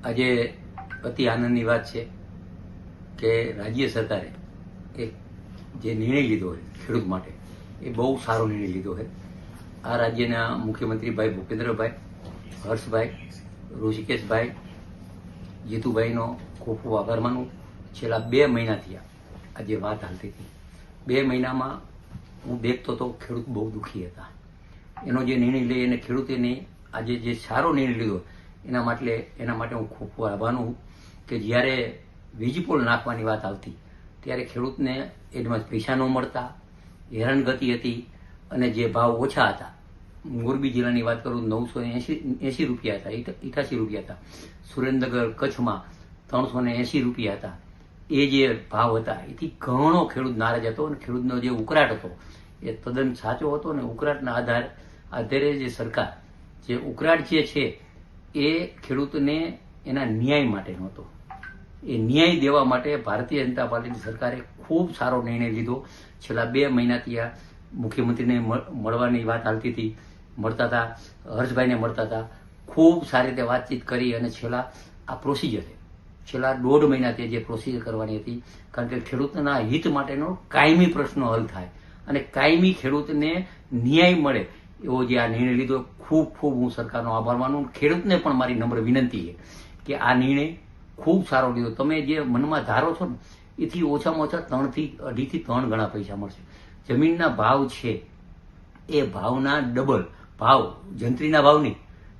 આજે અતિ આનંદની વાત છે કે રાજ્ય સરકારે એક જે નિર્ણય લીધો છે ખેડૂત માટે એ બહુ સારો નિર્ણય લીધો છે. આ રાજ્યના મુખ્યમંત્રી ભાઈ ભૂપેન્દ્રભાઈ, હર્ષભાઈ, ઋષિકેશભાઈ, જીતુભાઈનો ખૂબ ખૂબ આભાર માનું. છેલ્લા 2 મહિનાથી આ જે વાત હાલતી હતી, 2 મહિનામાં હું દેખતો તો ખેડૂત બહુ દુઃખી હતા. એનો જે નિર્ણય લઈ અને ખેડૂતોને આજે જે સારો નિર્ણય લીધો એના માટે હું ખૂબ ખૂબ આભાર માનું કે જ્યારે વીજપોલ નાખવાની વાત આવતી ત્યારે ખેડૂતને એડવાન્સ પૈસા ન મળતા, હેરાનગતિ હતી અને જે ભાવ ઓછા હતા. મોરબી જિલ્લાની વાત કરું 980 રૂપિયા હતા, 88 રૂપિયા હતા. સુરેન્દ્રનગર કચ્છમાં 380 રૂપિયા હતા. એ જે ભાવ હતા એથી ઘણો ખેડૂત નારાજ હતો અને ખેડૂતનો જે ઉકળાટ હતો એ તદ્દન સાચો હતો. અને ઉકળાટના આધારે જે સરકાર જે ઉકળાટ જે છે એ ખેડૂતને એના ન્યાય માટે નહોતો. એ ન્યાય દેવા માટે ભારતીય જનતા પાર્ટીની સરકારે ખૂબ સારો નિર્ણય લીધો. છેલ્લા 2 મહિનાથી આ મુખ્યમંત્રીને મળવાની વાત હાલતી હતી, મળતા હતા, હર્ષભાઈને મળતા હતા, ખૂબ સારી રીતે વાતચીત કરી અને છેલ્લા આ પ્રોસિજર છે, છેલ્લા 1.5 મહિનાથી જે પ્રોસિજર કરવાની હતી, કારણ કે ખેડૂતના હિત માટેનો કાયમી પ્રશ્નો હલ થાય અને કાયમી ખેડૂતને ન્યાય મળે એવો જે આ નિર્ણય લીધો, ખૂબ ખૂબ હું સરકારનો આભાર માનું. ખેડૂતને પણ મારી નમ્ર વિનંતી છે કે આ નિર્ણય ખૂબ સારો લીધો. તમે જે મનમાં ધારો છો ને એથી ઓછામાં ઓછા 2.5 થી 3 ગણા પૈસા મળશે. જમીનના ભાવ છે એ ભાવના ડબલ ભાવ, જંત્રીના ભાવ નહીં.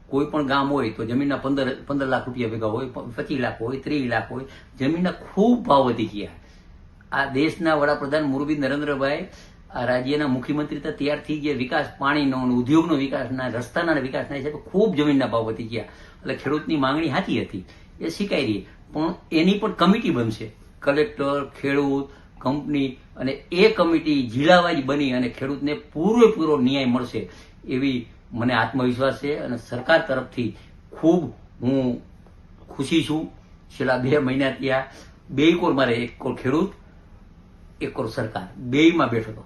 કોઈ પણ ગામ હોય તો જમીનના 15 લાખ રૂપિયા ભેગા હોય, 25 લાખ હોય, 30 લાખ હોય. જમીનના ખૂબ ભાવ વધી ગયા. આ દેશના વડાપ્રધાન મોરબી નરેન્દ્રભાઈ આ રાજ્યના મુખ્યમંત્રી હતા ત્યારથી જે વિકાસ, પાણીનો, ઉદ્યોગનો વિકાસના, રસ્તાના વિકાસના હિસાબે ખૂબ જમીનના ભાવ વધી ગયા. એટલે ખેડૂતની માંગણી સાચી હતી, એ સ્વીકારી રહી. પણ એની પણ કમિટી બનશે, કલેક્ટર, ખેડૂત, કંપની, અને એ કમિટી જિલ્લાવાઇઝ બની અને ખેડૂતને પૂરેપૂરો ન્યાય મળશે એવી મને આત્મવિશ્વાસ છે. અને સરકાર તરફથી ખૂબ હું ખુશી છું. છેલ્લા 2 મહિનાથી આ 2 કોર મારે, 1 કોર ખેડૂત, 1 કોર સરકાર, 2માં બેઠો હતો.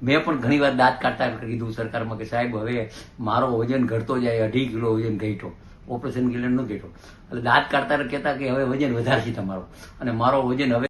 મેં પણ ઘણી વાર દાંત કાઢતા કીધું સરકારમાં કે સાહેબ હવે મારો વજન ઘટતો જાય, 2.5 કિલો વજન ઘટ્યો, ઓપરેશન કિલો ન ઘટ્યો. એટલે દાંત કાઢતા કહેતા કે હવે વજન વધારશે તમારો, અને મારો વજન હવે